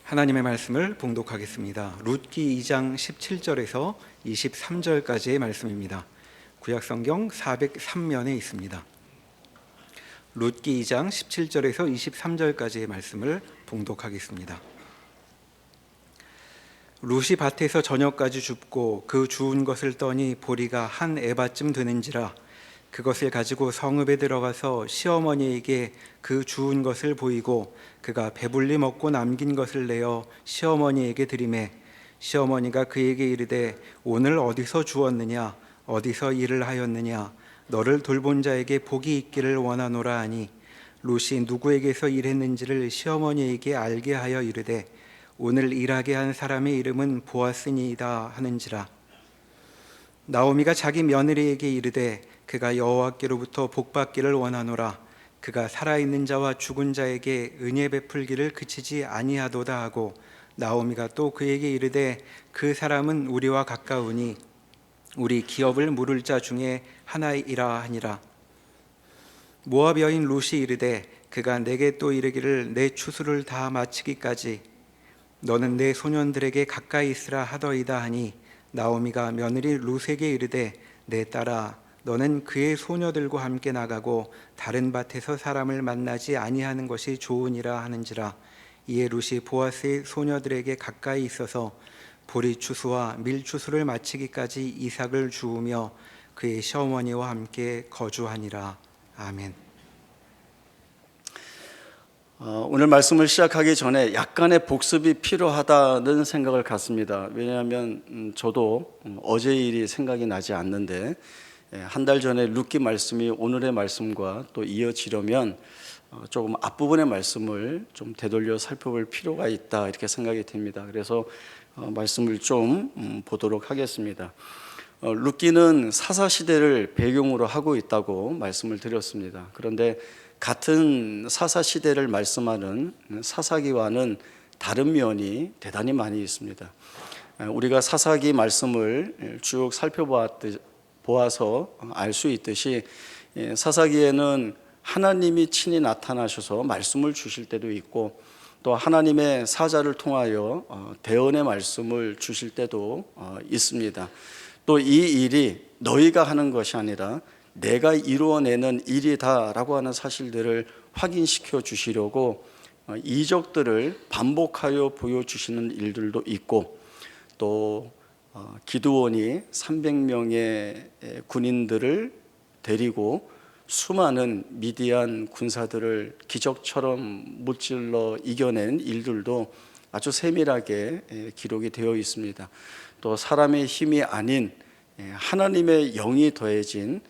하나님의 말씀을 봉독하겠습니다. 룻기 2장 17절에서 23절까지의 말씀입니다. 구약성경 403면에 있습니다. 룻기 2장 17절에서 23절까지의 말씀을 봉독하겠습니다. 룻이 밭에서 저녁까지 줍고 그 주운 것을 떠니 보리가 한 에바쯤 되는지라 그것을 가지고 성읍에 들어가서 시어머니에게 그 주운 것을 보이고 그가 배불리 먹고 남긴 것을 내어 시어머니에게 드리매 시어머니가 그에게 이르되 오늘 어디서 주었느냐 어디서 일을 하였느냐 너를 돌본 자에게 복이 있기를 원하노라 하니 룻이 누구에게서 일했는지를 시어머니에게 알게 하여 이르되 오늘 일하게 한 사람의 이름은 보아스니이다 하는지라. 나오미가 자기 며느리에게 이르되 그가 여호와께로부터 복받기를 원하노라. 그가 살아있는 자와 죽은 자에게 은혜 베풀기를 그치지 아니하도다 하고 나오미가 또 그에게 이르되 그 사람은 우리와 가까우니 우리 기업을 물을 자 중에 하나이라 하니라. 모압 여인 룻이 이르되 그가 내게 또 이르기를 내 추수를 다 마치기까지 너는 내 소년들에게 가까이 있으라 하더이다 하니 나오미가 며느리 룻에게 이르되 내 딸아 너는 그의 소녀들과 함께 나가고 다른 밭에서 사람을 만나지 아니하는 것이 좋으니라 하는지라. 이에 룻이 보아스의 소녀들에게 가까이 있어서 보리 추수와 밀 추수를 마치기까지 이삭을 주우며 그의 시어머니와 함께 거주하니라. 아멘. 오늘 말씀을 시작하기 전에 약간의 복습이 필요하다는 생각을 갖습니다. 왜냐하면 저도 어제 일이 생각이 나지 않는데 한 달 전에 룻기 말씀이 오늘의 말씀과 또 이어지려면 조금 앞부분의 말씀을 좀 되돌려 살펴볼 필요가 있다 이렇게 생각이 됩니다. 그래서 말씀을 좀 보도록 하겠습니다. 룻기는 사사시대를 배경으로 하고 있다고 말씀을 드렸습니다. 그런데 같은 사사시대를 말씀하는 사사기와는 다른 면이 대단히 많이 있습니다. 우리가 사사기 말씀을 쭉 살펴보아서 알 수 있듯이 사사기에는 하나님이 친히 나타나셔서 말씀을 주실 때도 있고 또 하나님의 사자를 통하여 대언의 말씀을 주실 때도 있습니다. 또 이 일이 너희가 하는 것이 아니라 내가 이루어내는 일이다라고 하는 사실들을 확인시켜 주시려고 이적들을 반복하여 보여주시는 일들도 있고 또 기드온이 300명의 군인들을 데리고 수많은 미디안 군사들을 기적처럼 무찔러 이겨낸 일들도 아주 세밀하게 기록이 되어 있습니다. 또 사람의 힘이 아닌 하나님의 영이 더해진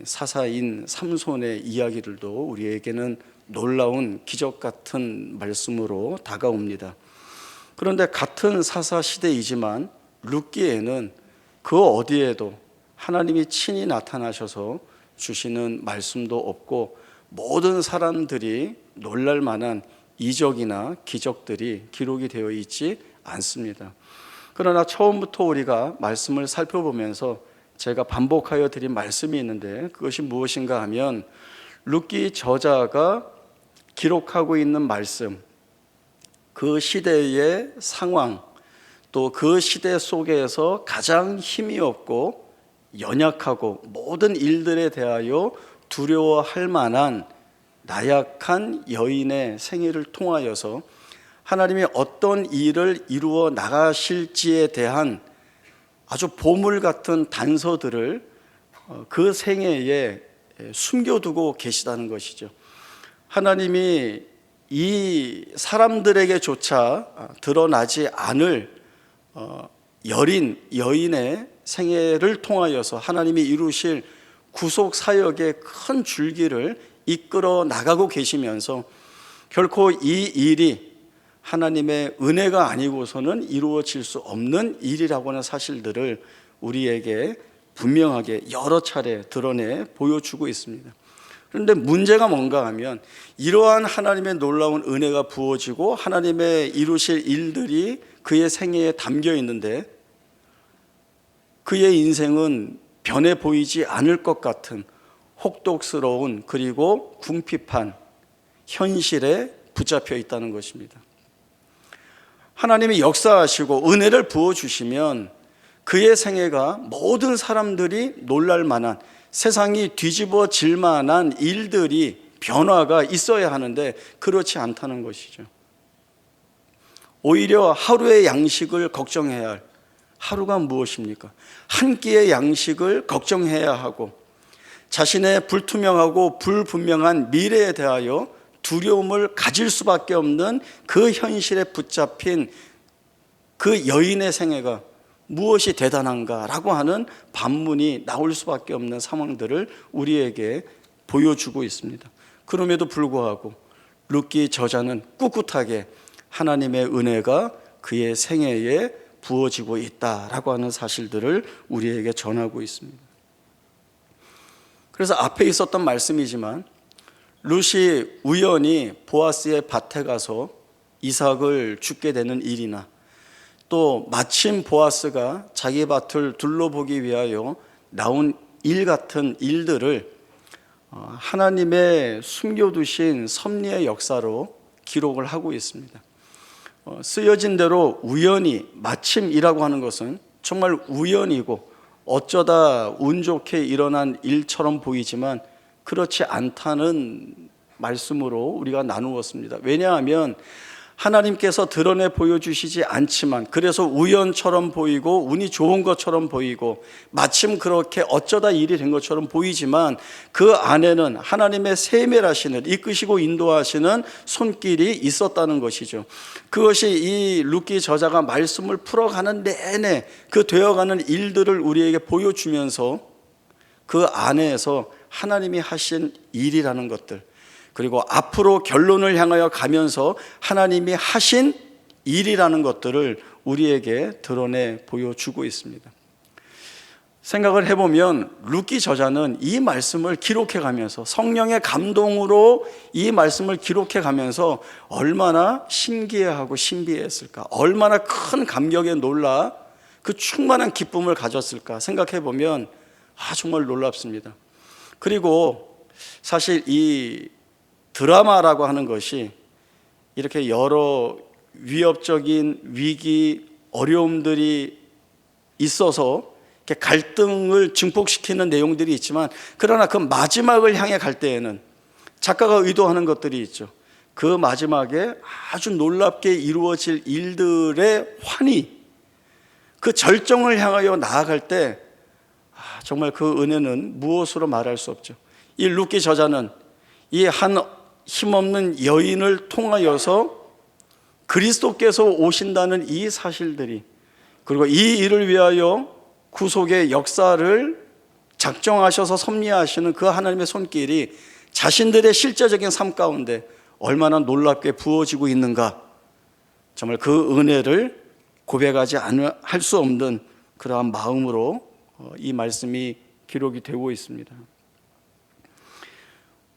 사사인 삼손의 이야기들도 우리에게는 놀라운 기적 같은 말씀으로 다가옵니다. 그런데 같은 사사 시대이지만 룻기에는 그 어디에도 하나님이 친히 나타나셔서 주시는 말씀도 없고 모든 사람들이 놀랄 만한 이적이나 기적들이 기록이 되어 있지 않습니다. 그러나 처음부터 우리가 말씀을 살펴보면서 제가 반복하여 드린 말씀이 있는데 그것이 무엇인가 하면 룻기 저자가 기록하고 있는 말씀, 그 시대의 상황, 또 그 시대 속에서 가장 힘이 없고 연약하고 모든 일들에 대하여 두려워할 만한 나약한 여인의 생애를 통하여서 하나님이 어떤 일을 이루어 나가실지에 대한 아주 보물 같은 단서들을 그 생애에 숨겨두고 계시다는 것이죠. 하나님이 이 사람들에게조차 드러나지 않을 여린 여인의 생애를 통하여서 하나님이 이루실 구속 사역의 큰 줄기를 이끌어 나가고 계시면서 결코 이 일이 하나님의 은혜가 아니고서는 이루어질 수 없는 일이라고 하는 사실들을 우리에게 분명하게 여러 차례 드러내 보여주고 있습니다. 그런데 문제가 뭔가 하면 이러한 하나님의 놀라운 은혜가 부어지고 하나님의 이루실 일들이 그의 생애에 담겨 있는데 그의 인생은 변해 보이지 않을 것 같은 혹독스러운 그리고 궁핍한 현실에 붙잡혀 있다는 것입니다. 하나님이 역사하시고 은혜를 부어주시면 그의 생애가 모든 사람들이 놀랄 만한, 세상이 뒤집어질 만한 일들이, 변화가 있어야 하는데 그렇지 않다는 것이죠. 오히려 하루의 양식을 걱정해야 할, 하루가 무엇입니까? 한 끼의 양식을 걱정해야 하고 자신의 불투명하고 불분명한 미래에 대하여 두려움을 가질 수밖에 없는 그 현실에 붙잡힌 그 여인의 생애가 무엇이 대단한가라고 하는 반문이 나올 수밖에 없는 상황들을 우리에게 보여주고 있습니다. 그럼에도 불구하고 룻기 저자는 꿋꿋하게 하나님의 은혜가 그의 생애에 부어지고 있다라고 하는 사실들을 우리에게 전하고 있습니다. 그래서 앞에 있었던 말씀이지만 룻이 우연히 보아스의 밭에 가서 이삭을 줍게 되는 일이나, 또 마침 보아스가 자기 밭을 둘러보기 위하여 나온 일 같은 일들을 하나님의 숨겨두신 섭리의 역사로 기록을 하고 있습니다. 쓰여진 대로 우연히, 마침이라고 하는 것은 정말 우연이고 어쩌다 운 좋게 일어난 일처럼 보이지만 그렇지 않다는 말씀으로 우리가 나누었습니다. 왜냐하면 하나님께서 드러내 보여주시지 않지만, 그래서 우연처럼 보이고 운이 좋은 것처럼 보이고 마침 그렇게 어쩌다 일이 된 것처럼 보이지만 그 안에는 하나님의 세밀하시는, 이끄시고 인도하시는 손길이 있었다는 것이죠. 그것이 이 룻기 저자가 말씀을 풀어가는 내내 그 되어가는 일들을 우리에게 보여주면서 그 안에서 하나님이 하신 일이라는 것들, 그리고 앞으로 결론을 향하여 가면서 하나님이 하신 일이라는 것들을 우리에게 드러내 보여주고 있습니다. 생각을 해보면 룻기 저자는 이 말씀을 기록해 가면서, 성령의 감동으로 이 말씀을 기록해 가면서 얼마나 신기해하고 신비했을까, 얼마나 큰 감격에 놀라 그 충만한 기쁨을 가졌을까 생각해 보면 정말 놀랍습니다. 그리고 사실 이 드라마라고 하는 것이 이렇게 여러 위협적인 위기, 어려움들이 있어서 이렇게 갈등을 증폭시키는 내용들이 있지만, 그러나 그 마지막을 향해 갈 때에는 작가가 의도하는 것들이 있죠. 그 마지막에 아주 놀랍게 이루어질 일들의 환희, 그 절정을 향하여 나아갈 때 정말 그 은혜는 무엇으로 말할 수 없죠. 이 룻기 저자는 이 한 힘없는 여인을 통하여서 그리스도께서 오신다는 이 사실들이, 그리고 이 일을 위하여 구속의 역사를 작정하셔서 섭리하시는 그 하나님의 손길이 자신들의 실제적인 삶 가운데 얼마나 놀랍게 부어지고 있는가, 정말 그 은혜를 고백하지 할 수 없는 그러한 마음으로 이 말씀이 기록이 되고 있습니다.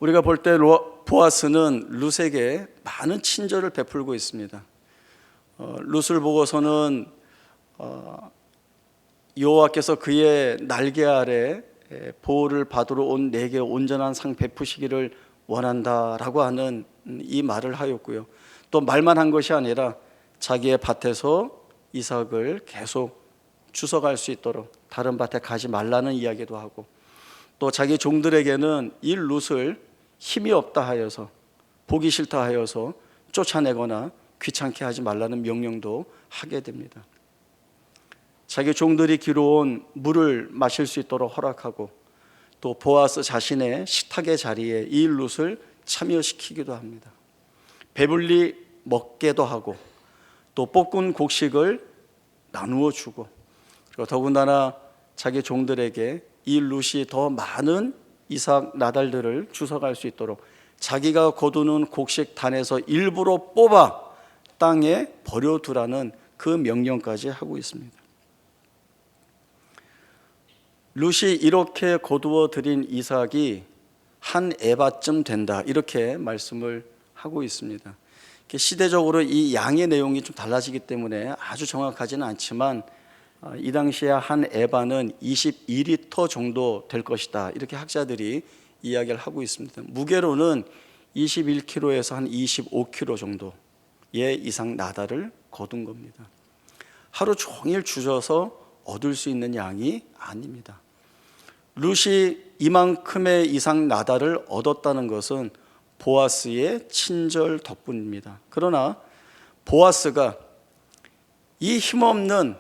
우리가 볼 때 보아스는 룻에게 많은 친절을 베풀고 있습니다. 룻을 보고서는 여호와께서 그의 날개 아래 보호를 받으러 온 내게 온전한 상 베푸시기를 원한다라고 하는 이 말을 하였고요. 또 말만 한 것이 아니라 자기의 밭에서 이삭을 계속 주워갈 수 있도록 다른 밭에 가지 말라는 이야기도 하고, 또 자기 종들에게는 이 룻을 힘이 없다 하여서, 보기 싫다 하여서 쫓아내거나 귀찮게 하지 말라는 명령도 하게 됩니다. 자기 종들이 길어온 물을 마실 수 있도록 허락하고, 또 보아스 자신의 식탁의 자리에 이 룻을 참여시키기도 합니다. 배불리 먹게도 하고, 또 볶은 곡식을 나누어 주고, 그리고 더군다나 자기 종들에게 이 룻이 더 많은 이삭 나달들을 주워갈 수 있도록 자기가 거두는 곡식 단에서 일부러 뽑아 땅에 버려두라는 그 명령까지 하고 있습니다. 룻이 이렇게 거두어 들인 이삭이 한 에바쯤 된다, 이렇게 말씀을 하고 있습니다. 시대적으로 이 양의 내용이 좀 달라지기 때문에 아주 정확하지는 않지만 이 당시에 한 에바는 22리터 정도 될 것이다, 이렇게 학자들이 이야기를 하고 있습니다. 무게로는 21kg에서 한 25kg 정도의 이삭 나달을 거둔 겁니다. 하루 종일 주셔서 얻을 수 있는 양이 아닙니다. 룻이 이만큼의 이상 나달을 얻었다는 것은 보아스의 친절 덕분입니다. 그러나 보아스가 이 힘없는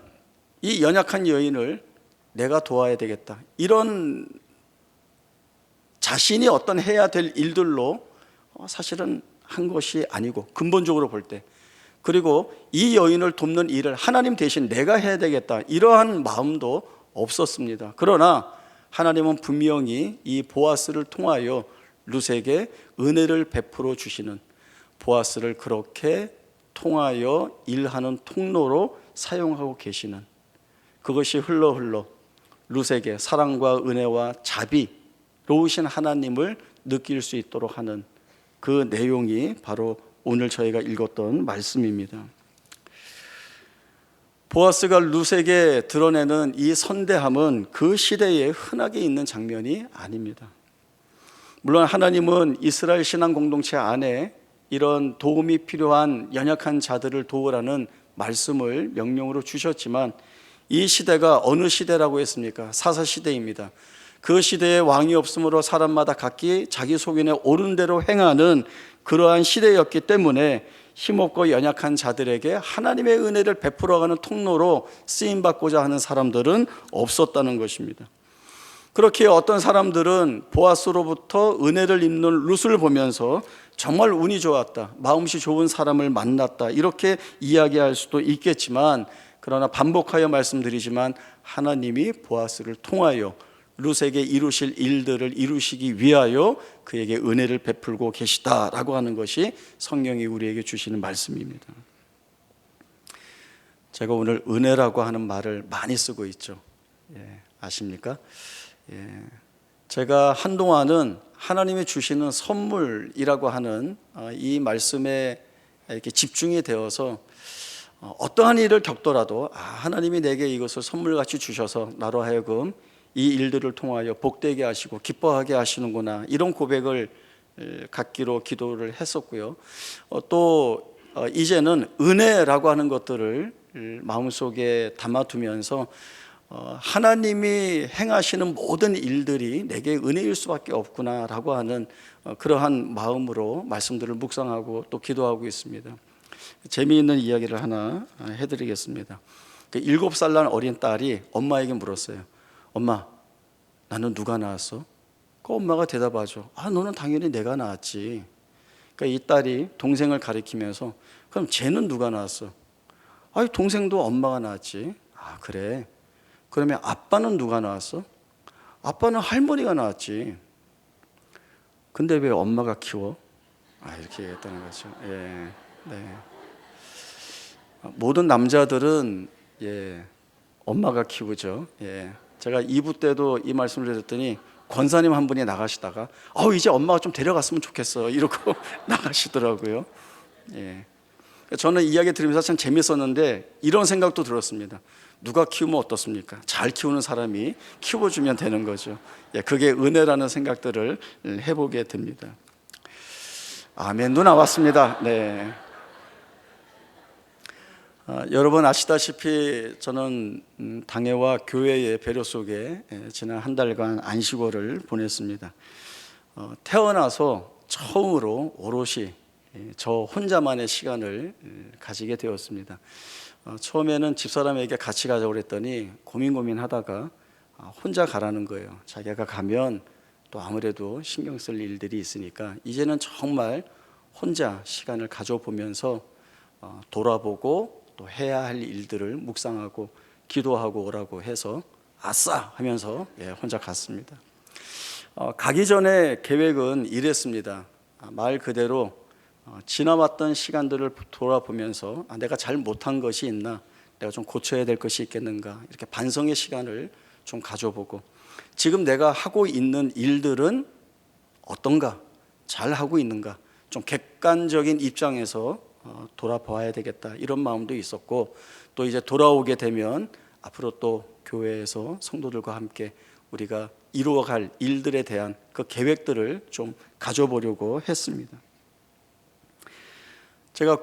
이 연약한 여인을 내가 도와야 되겠다, 이런 자신이 어떤 해야 될 일들로 사실은 한 것이 아니고, 근본적으로 볼 때, 그리고 이 여인을 돕는 일을 하나님 대신 내가 해야 되겠다, 이러한 마음도 없었습니다. 그러나 하나님은 분명히 이 보아스를 통하여 룻에게 은혜를 베풀어 주시는, 보아스를 그렇게 통하여 일하는 통로로 사용하고 계시는, 그것이 흘러 룻에게 사랑과 은혜와 자비로우신 하나님을 느낄 수 있도록 하는 그 내용이 바로 오늘 저희가 읽었던 말씀입니다. 보아스가 룻에게 드러내는 이 선대함은 그 시대에 흔하게 있는 장면이 아닙니다. 물론 하나님은 이스라엘 신앙 공동체 안에 이런 도움이 필요한 연약한 자들을 도우라는 말씀을 명령으로 주셨지만, 이 시대가 어느 시대라고 했습니까? 사사시대입니다. 그 시대에 왕이 없으므로 사람마다 각기 자기 소견에 옳은 대로 행하는 그러한 시대였기 때문에 힘없고 연약한 자들에게 하나님의 은혜를 베풀어가는 통로로 쓰임받고자 하는 사람들은 없었다는 것입니다. 그렇게 어떤 사람들은 보아스로부터 은혜를 입는 룻을 보면서 정말 운이 좋았다, 마음씨 좋은 사람을 만났다, 이렇게 이야기할 수도 있겠지만, 그러나 반복하여 말씀드리지만 하나님이 보아스를 통하여 룻에게 이루실 일들을 이루시기 위하여 그에게 은혜를 베풀고 계시다라고 하는 것이 성경이 우리에게 주시는 말씀입니다. 제가 오늘 은혜라고 하는 말을 많이 쓰고 있죠. 아십니까? 제가 한동안은 하나님이 주시는 선물이라고 하는 이 말씀에 이렇게 집중이 되어서 어떠한 일을 겪더라도 하나님이 내게 이것을 선물같이 주셔서 나로 하여금 이 일들을 통하여 복되게 하시고 기뻐하게 하시는구나, 이런 고백을 갖기로 기도를 했었고요. 또 이제는 은혜라고 하는 것들을 마음속에 담아두면서 하나님이 행하시는 모든 일들이 내게 은혜일 수밖에 없구나라고 하는 그러한 마음으로 말씀들을 묵상하고 또 기도하고 있습니다. 재미있는 이야기를 하나 해드리겠습니다. 7살 난 어린 딸이 엄마에게 물었어요. 엄마, 나는 누가 낳았어? 그 엄마가 대답하죠. 너는 당연히 내가 낳았지. 그러니까 이 딸이 동생을 가리키면서, 그럼 쟤는 누가 낳았어? 동생도 엄마가 낳았지. 그래. 그러면 아빠는 누가 낳았어? 아빠는 할머니가 낳았지. 근데 왜 엄마가 키워? 이렇게 얘기했다는 거죠. 네. 모든 남자들은 엄마가 키우죠. 제가 2부 때도 이 말씀을 드렸더니 권사님 한 분이 나가시다가 이제 엄마가 좀 데려갔으면 좋겠어, 이러고 나가시더라고요. 저는 이야기 들으면서 참 재밌었는데 이런 생각도 들었습니다. 누가 키우면 어떻습니까? 잘 키우는 사람이 키워주면 되는 거죠. 그게 은혜라는 생각들을 해보게 됩니다. 아멘도 나왔습니다. 네. 여러분 아시다시피 저는 당회와 교회의 배려 속에 지난 한 달간 안식월을 보냈습니다. 태어나서 처음으로 오롯이 저 혼자만의 시간을 가지게 되었습니다. 처음에는 집사람에게 같이 가자고 그랬더니 고민하다가 혼자 가라는 거예요. 자기가 가면 또 아무래도 신경 쓸 일들이 있으니까 이제는 정말 혼자 시간을 가져보면서 돌아보고 또 해야 할 일들을 묵상하고 기도하고 오라고 해서 아싸 하면서 혼자 갔습니다. 가기 전에 계획은 이랬습니다. 말 그대로 지나왔던 시간들을 돌아보면서 내가 잘 못한 것이 있나, 내가 좀 고쳐야 될 것이 있겠는가, 이렇게 반성의 시간을 좀 가져보고, 지금 내가 하고 있는 일들은 어떤가, 잘 하고 있는가, 좀 객관적인 입장에서 돌아봐야 되겠다, 이런 마음도 있었고, 또 이제 돌아오게 되면 앞으로 또 교회에서 성도들과 함께 우리가 이루어갈 일들에 대한 그 계획들을 좀 가져보려고 했습니다. 제가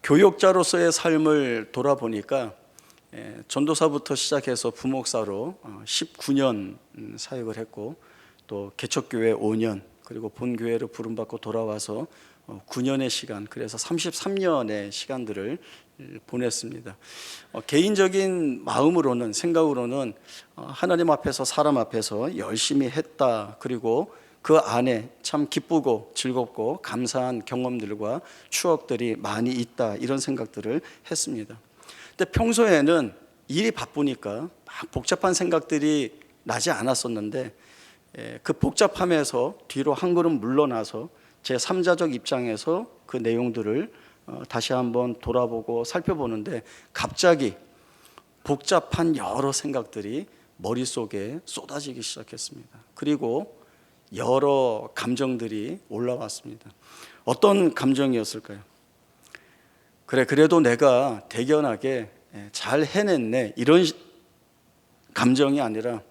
교역자로서의 삶을 돌아보니까 전도사부터 시작해서 부목사로 19년 사역을 했고, 또 개척교회 5년, 그리고 본교회로 부름받고 돌아와서 9년의 시간, 그래서 33년의 시간들을 보냈습니다. 개인적인 마음으로는, 생각으로는 하나님 앞에서, 사람 앞에서 열심히 했다, 그리고 그 안에 참 기쁘고 즐겁고 감사한 경험들과 추억들이 많이 있다, 이런 생각들을 했습니다. 근데 평소에는 일이 바쁘니까 막 복잡한 생각들이 나지 않았었는데, 그 복잡함에서 뒤로 한 걸음 물러나서 제 3자적 입장에서 그 내용들을 다시 한번 돌아보고 살펴보는데, 갑자기 복잡한 여러 생각들이 머릿속에 쏟아지기 시작했습니다. 그리고 여러 감정들이 올라왔습니다. 어떤 감정이었을까요? 그래도 내가 대견하게 잘 해냈네, 이런 감정이 아니라,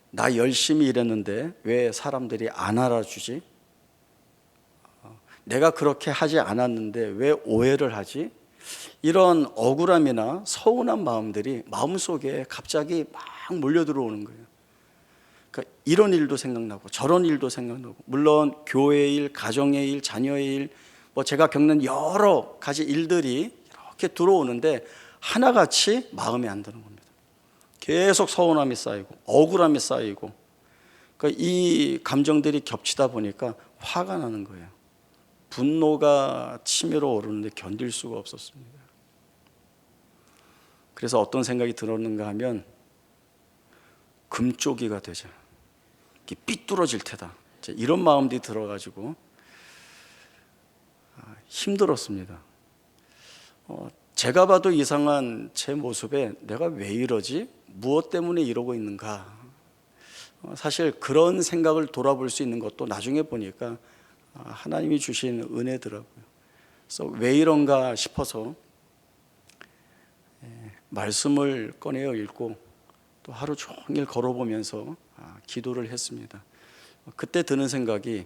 나 열심히 일했는데 왜 사람들이 안 알아주지? 내가 그렇게 하지 않았는데 왜 오해를 하지? 이런 억울함이나 서운한 마음들이 마음속에 갑자기 막 몰려들어오는 거예요. 그러니까 이런 일도 생각나고 저런 일도 생각나고, 물론 교회의 일, 가정의 일, 자녀의 일, 제가 겪는 여러 가지 일들이 이렇게 들어오는데 하나같이 마음에 안 드는 겁니다. 계속 서운함이 쌓이고 억울함이 쌓이고, 그러니까 이 감정들이 겹치다 보니까 화가 나는 거예요. 분노가 치밀어 오르는데 견딜 수가 없었습니다. 그래서 어떤 생각이 들었는가 하면, 금쪽이가 되자, 삐뚤어질 테다, 이런 마음들이 들어가지고 힘들었습니다. 제가 봐도 이상한 제 모습에 내가 왜 이러지? 무엇 때문에 이러고 있는가? 사실 그런 생각을 돌아볼 수 있는 것도 나중에 보니까 하나님이 주신 은혜더라고요. 그래서 왜 이런가 싶어서 말씀을 꺼내어 읽고 또 하루 종일 걸어보면서 기도를 했습니다. 그때 드는 생각이,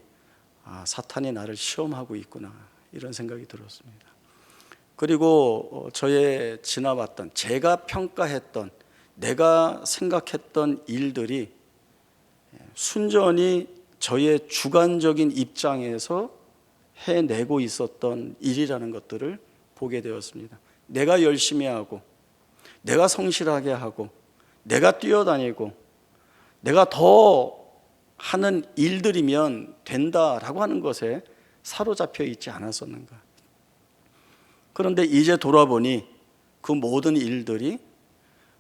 사탄이 나를 시험하고 있구나, 이런 생각이 들었습니다. 그리고 저의 지나왔던, 제가 평가했던, 내가 생각했던 일들이 순전히 저의 주관적인 입장에서 해내고 있었던 일이라는 것들을 보게 되었습니다. 내가 열심히 하고, 내가 성실하게 하고, 내가 뛰어다니고, 내가 더 하는 일들이면 된다라고 하는 것에 사로잡혀 있지 않았었는가. 그런데 이제 돌아보니 그 모든 일들이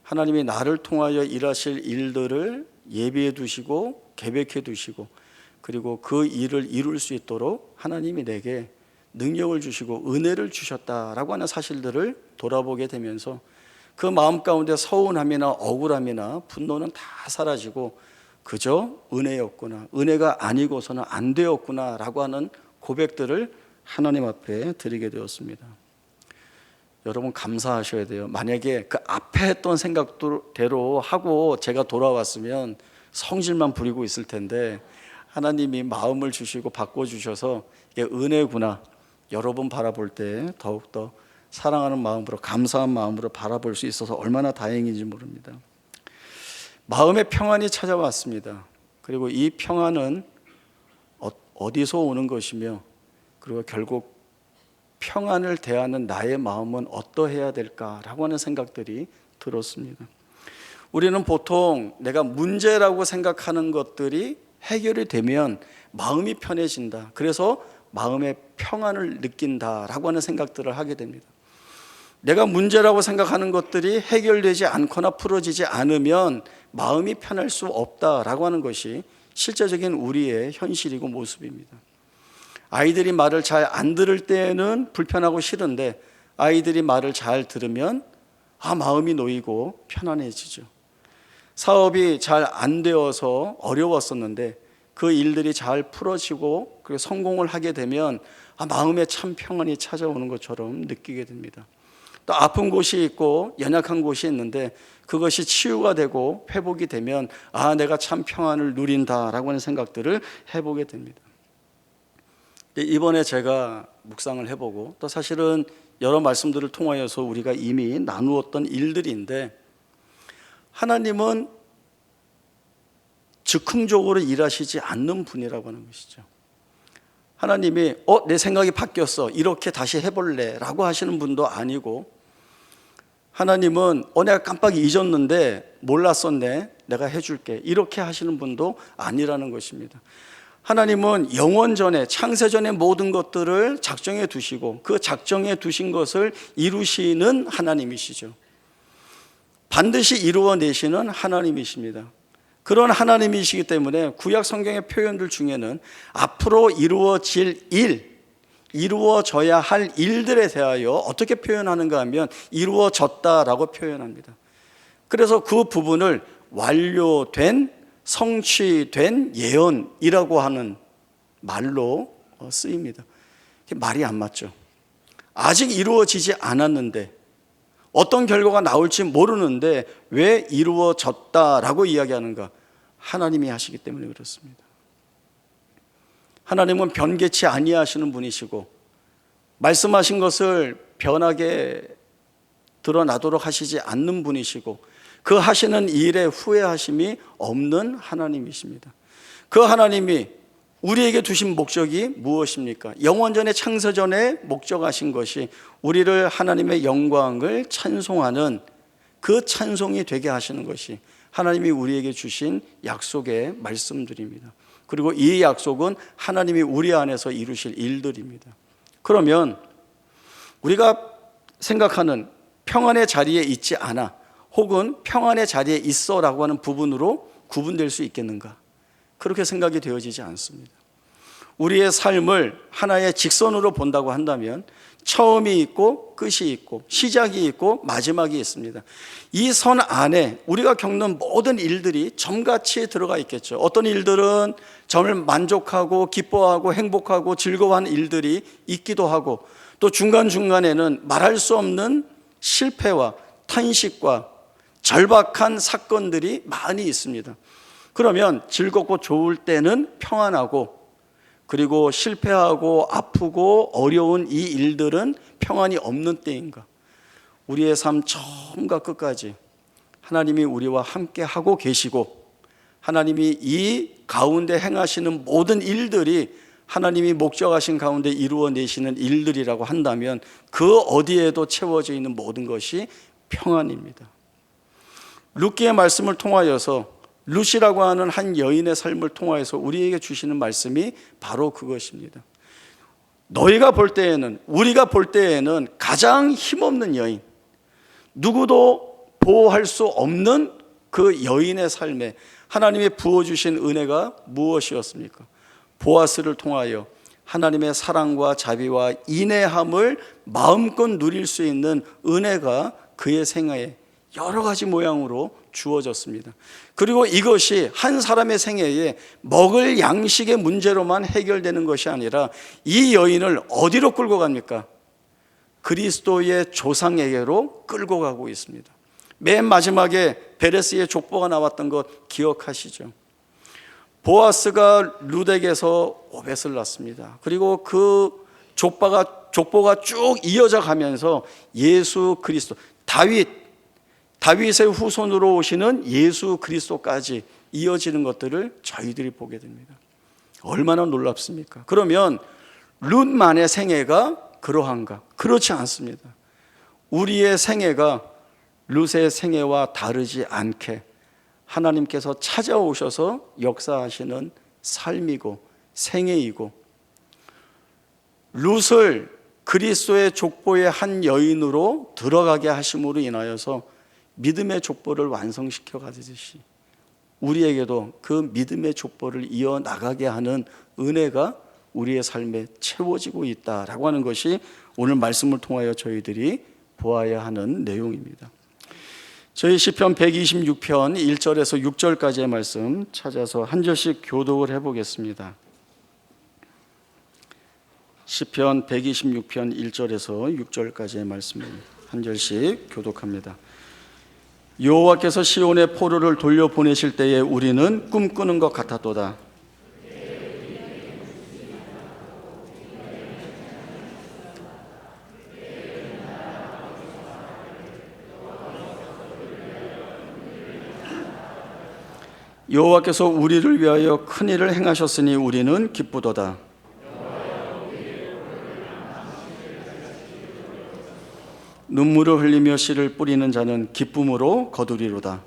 하나님이 나를 통하여 일하실 일들을 예비해 두시고 계획해 두시고, 그리고 그 일을 이룰 수 있도록 하나님이 내게 능력을 주시고 은혜를 주셨다라고 하는 사실들을 돌아보게 되면서, 그 마음 가운데 서운함이나 억울함이나 분노는 다 사라지고 그저 은혜였구나, 은혜가 아니고서는 안 되었구나 라고 하는 고백들을 하나님 앞에 드리게 되었습니다. 여러분, 감사하셔야 돼요. 만약에 그 앞에 했던 생각대로 하고 제가 돌아왔으면 성질만 부리고 있을 텐데, 하나님이 마음을 주시고 바꿔주셔서 이게 은혜구나, 여러분 바라볼 때 더욱더 사랑하는 마음으로, 감사한 마음으로 바라볼 수 있어서 얼마나 다행인지 모릅니다. 마음의 평안이 찾아왔습니다. 그리고 이 평안은 어디서 오는 것이며, 그리고 결국 평안을 대하는 나의 마음은 어떠해야 될까라고 하는 생각들이 들었습니다. 우리는 보통 내가 문제라고 생각하는 것들이 해결이 되면 마음이 편해진다, 그래서 마음의 평안을 느낀다라고 하는 생각들을 하게 됩니다. 내가 문제라고 생각하는 것들이 해결되지 않거나 풀어지지 않으면 마음이 편할 수 없다라고 하는 것이 실제적인 우리의 현실이고 모습입니다. 아이들이 말을 잘 안 들을 때에는 불편하고 싫은데, 아이들이 말을 잘 들으면 마음이 놓이고 편안해지죠. 사업이 잘 안 되어서 어려웠었는데 그 일들이 잘 풀어지고 그리고 성공을 하게 되면 마음에 참 평안이 찾아오는 것처럼 느끼게 됩니다. 또 아픈 곳이 있고 연약한 곳이 있는데 그것이 치유가 되고 회복이 되면 내가 참 평안을 누린다라고 하는 생각들을 해보게 됩니다. 이번에 제가 묵상을 해보고 또 사실은 여러 말씀들을 통하여서 우리가 이미 나누었던 일들인데, 하나님은 즉흥적으로 일하시지 않는 분이라고 하는 것이죠. 하나님이 내 생각이 바뀌었어, 이렇게 다시 해볼래 라고 하시는 분도 아니고, 하나님은 내가 깜빡 잊었는데 몰랐었네, 내가 해줄게, 이렇게 하시는 분도 아니라는 것입니다. 하나님은 영원 전에, 창세 전에 모든 것들을 작정해 두시고 그 작정해 두신 것을 이루시는 하나님이시죠. 반드시 이루어내시는 하나님이십니다. 그런 하나님이시기 때문에 구약 성경의 표현들 중에는 앞으로 이루어질 일, 이루어져야 할 일들에 대하여 어떻게 표현하는가 하면 이루어졌다라고 표현합니다. 그래서 그 부분을 완료된, 성취된 예언이라고 하는 말로 쓰입니다. 말이 안 맞죠. 아직 이루어지지 않았는데, 어떤 결과가 나올지 모르는데 왜 이루어졌다라고 이야기하는가? 하나님이 하시기 때문에 그렇습니다. 하나님은 변개치 아니하시는 분이시고 말씀하신 것을 변하게 드러나도록 하시지 않는 분이시고 그 하시는 일에 후회하심이 없는 하나님이십니다. 그 하나님이 우리에게 두신 목적이 무엇입니까? 영원전에 창세전에 목적하신 것이 우리를 하나님의 영광을 찬송하는 그 찬송이 되게 하시는 것이 하나님이 우리에게 주신 약속의 말씀들입니다. 그리고 이 약속은 하나님이 우리 안에서 이루실 일들입니다. 그러면 우리가 생각하는 평안의 자리에 있지 않아, 혹은 평안의 자리에 있어라고 하는 부분으로 구분될 수 있겠는가? 그렇게 생각이 되어지지 않습니다. 우리의 삶을 하나의 직선으로 본다고 한다면 처음이 있고 끝이 있고 시작이 있고 마지막이 있습니다. 이 선 안에 우리가 겪는 모든 일들이 점같이 들어가 있겠죠. 어떤 일들은 점을 만족하고 기뻐하고 행복하고 즐거워하는 일들이 있기도 하고, 또 중간중간에는 말할 수 없는 실패와 탄식과 절박한 사건들이 많이 있습니다. 그러면 즐겁고 좋을 때는 평안하고, 그리고 실패하고 아프고 어려운 이 일들은 평안이 없는 때인가? 우리의 삶 처음과 끝까지 하나님이 우리와 함께 하고 계시고, 하나님이 이 가운데 행하시는 모든 일들이 하나님이 목적하신 가운데 이루어내시는 일들이라고 한다면 그 어디에도 채워져 있는 모든 것이 평안입니다. 룻기의 말씀을 통하여서, 룻이라고 하는 한 여인의 삶을 통하여서 우리에게 주시는 말씀이 바로 그것입니다. 너희가 볼 때에는, 우리가 볼 때에는 가장 힘없는 여인, 누구도 보호할 수 없는 그 여인의 삶에 하나님이 부어주신 은혜가 무엇이었습니까? 보아스를 통하여 하나님의 사랑과 자비와 인내함을 마음껏 누릴 수 있는 은혜가 그의 생애에 여러 가지 모양으로 주어졌습니다. 그리고 이것이 한 사람의 생애에 먹을 양식의 문제로만 해결되는 것이 아니라 이 여인을 어디로 끌고 갑니까? 그리스도의 조상에게로 끌고 가고 있습니다. 맨 마지막에 베레스의 족보가 나왔던 것 기억하시죠? 보아스가 룻에게서 오벳을 낳습니다. 그리고 그 족보가 쭉 이어져 가면서 예수 그리스도, 다윗의 후손으로 오시는 예수 그리스도까지 이어지는 것들을 저희들이 보게 됩니다. 얼마나 놀랍습니까? 그러면 룻만의 생애가 그러한가? 그렇지 않습니다. 우리의 생애가 룻의 생애와 다르지 않게 하나님께서 찾아오셔서 역사하시는 삶이고 생애이고, 룻을 그리스도의 족보의 한 여인으로 들어가게 하심으로 인하여서 믿음의 족보를 완성시켜 가듯이 우리에게도 그 믿음의 족보를 이어나가게 하는 은혜가 우리의 삶에 채워지고 있다라고 하는 것이 오늘 말씀을 통하여 저희들이 보아야 하는 내용입니다. 저희 시편 126편 1절에서 6절까지의 말씀 찾아서 한 절씩 교독을 해보겠습니다. 시편 126편 1절에서 6절까지의 말씀 한 절씩 교독합니다. 여호와께서 시온의 포로를 돌려보내실 때에 우리는 꿈꾸는 것 같았도다. 여호와께서 우리를 위하여 큰 일을 행하셨으니 우리는 기쁘도다. 눈물을 흘리며 씨를 뿌리는 자는 기쁨으로 거두리로다.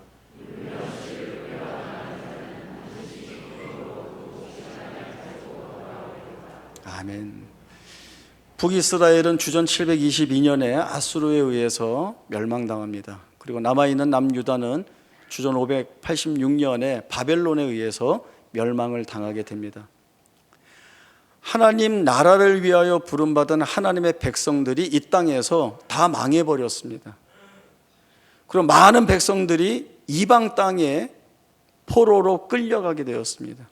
아멘. 북이스라엘은 주전 722년에 아수르에 의해서 멸망당합니다. 그리고 남아있는 남유다는 주전 586년에 바벨론에 의해서 멸망을 당하게 됩니다. 하나님 나라를 위하여 부름받은 하나님의 백성들이 이 땅에서 다 망해버렸습니다. 그리고 많은 백성들이 이방 땅에 포로로 끌려가게 되었습니다.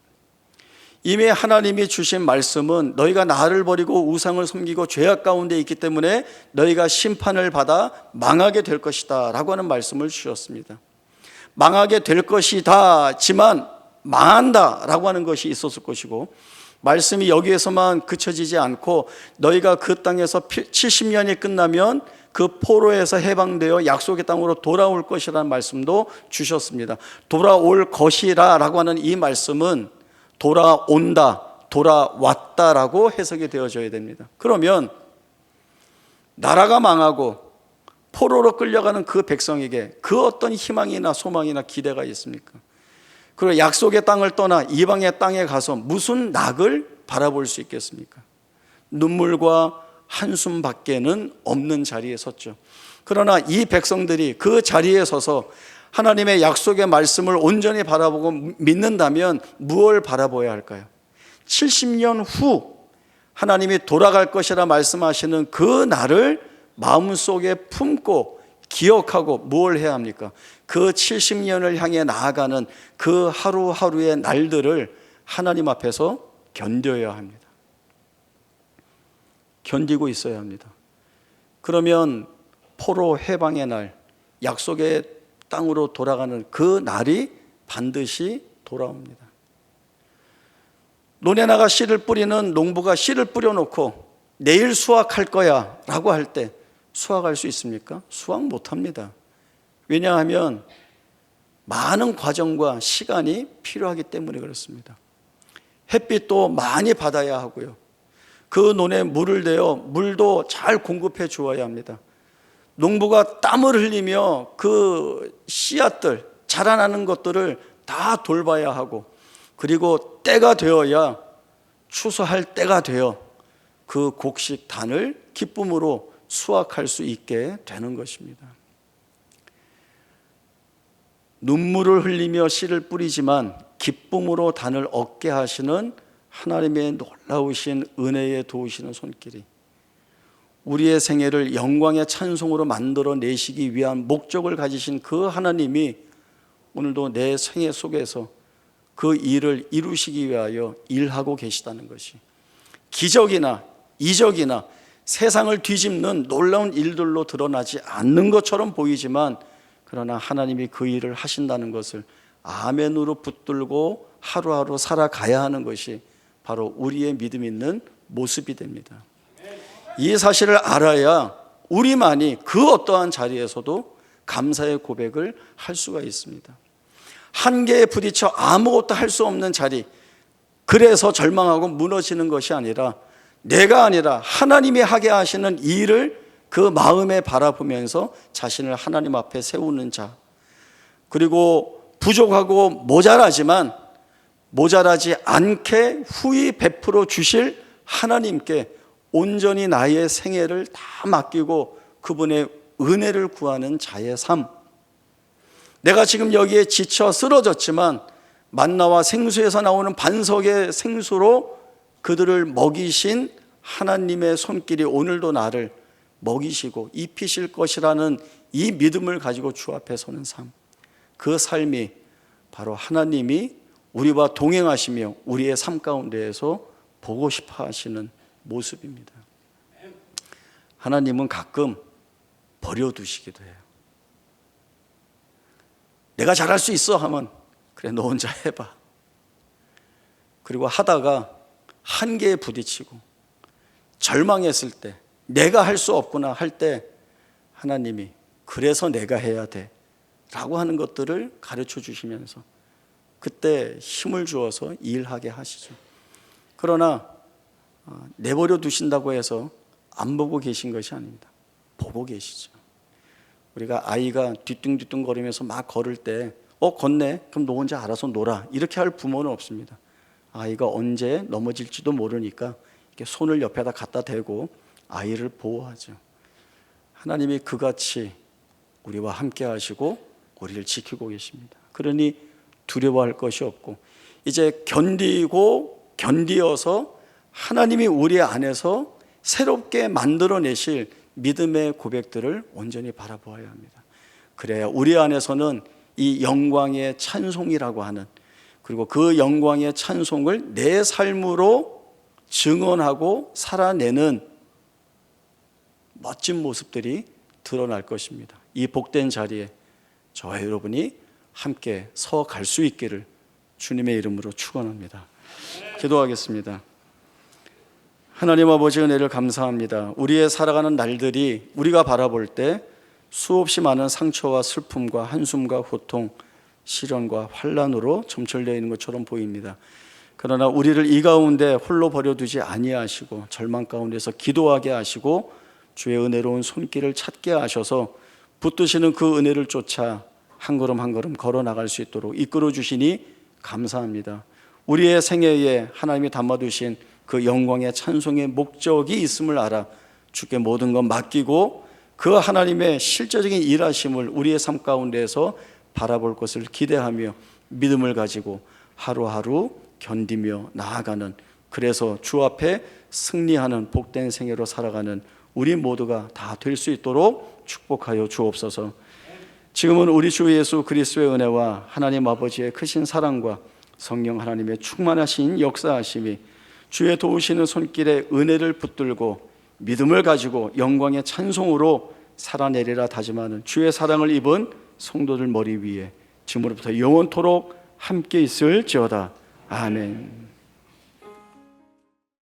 이미 하나님이 주신 말씀은 너희가 나를 버리고 우상을 섬기고 죄악 가운데 있기 때문에 너희가 심판을 받아 망하게 될 것이다 라고 하는 말씀을 주셨습니다. 망하게 될 것이다지만 망한다 라고 하는 것이 있었을 것이고, 말씀이 여기에서만 그쳐지지 않고 너희가 그 땅에서 70년이 끝나면 그 포로에서 해방되어 약속의 땅으로 돌아올 것이라는 말씀도 주셨습니다. 돌아올 것이라 라고 하는 이 말씀은 돌아온다, 돌아왔다라고 해석이 되어져야 됩니다. 그러면 나라가 망하고 포로로 끌려가는 그 백성에게 그 어떤 희망이나 소망이나 기대가 있습니까? 그리고 약속의 땅을 떠나 이방의 땅에 가서 무슨 낙을 바라볼 수 있겠습니까? 눈물과 한숨밖에는 없는 자리에 섰죠. 그러나 이 백성들이 그 자리에 서서 하나님의 약속의 말씀을 온전히 바라보고 믿는다면 무엇을 바라보아야 할까요? 70년 후 하나님이 돌아갈 것이라 말씀하시는 그 날을 마음속에 품고 기억하고 무엇을 해야 합니까? 그 70년을 향해 나아가는 그 하루하루의 날들을 하나님 앞에서 견뎌야 합니다. 견디고 있어야 합니다. 그러면 포로 해방의 날, 약속의 땅으로 돌아가는 그 날이 반드시 돌아옵니다. 논에 나가 씨를 뿌리는 농부가 씨를 뿌려놓고 내일 수확할 거야 라고 할 때 수확할 수 있습니까? 수확 못합니다. 왜냐하면 많은 과정과 시간이 필요하기 때문에 그렇습니다. 햇빛도 많이 받아야 하고요, 그 논에 물을 대어 물도 잘 공급해 주어야 합니다. 농부가 땀을 흘리며 그 씨앗들, 자라나는 것들을 다 돌봐야 하고, 그리고 때가 되어야 추수할 때가 되어 그 곡식 단을 기쁨으로 수확할 수 있게 되는 것입니다. 눈물을 흘리며 씨를 뿌리지만 기쁨으로 단을 얻게 하시는 하나님의 놀라우신 은혜에 도우시는 손길이 우리의 생애를 영광의 찬송으로 만들어내시기 위한 목적을 가지신 그 하나님이 오늘도 내 생애 속에서 그 일을 이루시기 위하여 일하고 계시다는 것이, 기적이나 이적이나 세상을 뒤집는 놀라운 일들로 드러나지 않는 것처럼 보이지만, 그러나 하나님이 그 일을 하신다는 것을 아멘으로 붙들고 하루하루 살아가야 하는 것이 바로 우리의 믿음 있는 모습이 됩니다. 이 사실을 알아야 우리만이 그 어떠한 자리에서도 감사의 고백을 할 수가 있습니다. 한계에 부딪혀 아무것도 할 수 없는 자리, 그래서 절망하고 무너지는 것이 아니라 내가 아니라 하나님이 하게 하시는 일을 그 마음에 바라보면서 자신을 하나님 앞에 세우는 자, 그리고 부족하고 모자라지만 모자라지 않게 후히 베풀어 주실 하나님께 온전히 나의 생애를 다 맡기고 그분의 은혜를 구하는 자의 삶. 내가 지금 여기에 지쳐 쓰러졌지만 만나와 생수에서 나오는 반석의 생수로 그들을 먹이신 하나님의 손길이 오늘도 나를 먹이시고 입히실 것이라는 이 믿음을 가지고 주 앞에 서는 삶. 그 삶이 바로 하나님이 우리와 동행하시며 우리의 삶 가운데에서 보고 싶어 하시는 모습입니다. 하나님은 가끔 버려두시기도 해요. 내가 잘할 수 있어 하면 그래, 너 혼자 해봐. 그리고 하다가 한계에 부딪히고 절망했을 때, 내가 할 수 없구나 할 때 하나님이 그래서 내가 해야 돼 라고 하는 것들을 가르쳐 주시면서 그때 힘을 주어서 일하게 하시죠. 그러나 내버려 두신다고 해서 안 보고 계신 것이 아닙니다. 보고 계시죠. 우리가 아이가 뒤뚱뒤뚱 거리면서 막 걸을 때 걷네? 그럼 너 혼자 알아서 놀아. 이렇게 할 부모는 없습니다. 아이가 언제 넘어질지도 모르니까 이렇게 손을 옆에다 갖다 대고 아이를 보호하죠. 하나님이 그같이 우리와 함께 하시고 우리를 지키고 계십니다. 그러니 두려워할 것이 없고 이제 견디어서 하나님이 우리 안에서 새롭게 만들어내실 믿음의 고백들을 온전히 바라보아야 합니다. 그래야 우리 안에서는 이 영광의 찬송이라고 하는, 그리고 그 영광의 찬송을 내 삶으로 증언하고 살아내는 멋진 모습들이 드러날 것입니다. 이 복된 자리에 저와 여러분이 함께 서 갈 수 있기를 주님의 이름으로 축원합니다. 기도하겠습니다. 하나님 아버지 은혜를 감사합니다. 우리의 살아가는 날들이 우리가 바라볼 때 수없이 많은 상처와 슬픔과 한숨과 고통, 시련과 환난으로 점철되어 있는 것처럼 보입니다. 그러나 우리를 이 가운데 홀로 버려두지 아니하시고 절망 가운데서 기도하게 하시고 주의 은혜로운 손길을 찾게 하셔서 붙드시는 그 은혜를 쫓아 한 걸음 한 걸음 걸어 나갈 수 있도록 이끌어 주시니 감사합니다. 우리의 생애에 하나님이 담아두신 그 영광의 찬송의 목적이 있음을 알아 주께 모든 것 맡기고 그 하나님의 실제적인 일하심을 우리의 삶 가운데에서 바라볼 것을 기대하며 믿음을 가지고 하루하루 견디며 나아가는, 그래서 주 앞에 승리하는 복된 생애로 살아가는 우리 모두가 다 될 수 있도록 축복하여 주옵소서. 지금은 우리 주 예수 그리스도의 은혜와 하나님 아버지의 크신 사랑과 성령 하나님의 충만하신 역사하심이 주의 도우시는 손길에 은혜를 붙들고 믿음을 가지고 영광의 찬송으로 살아내리라 다짐하는 주의 사랑을 입은 성도들 머리 위에 지금으로부터 영원토록 함께 있을지어다. 아멘.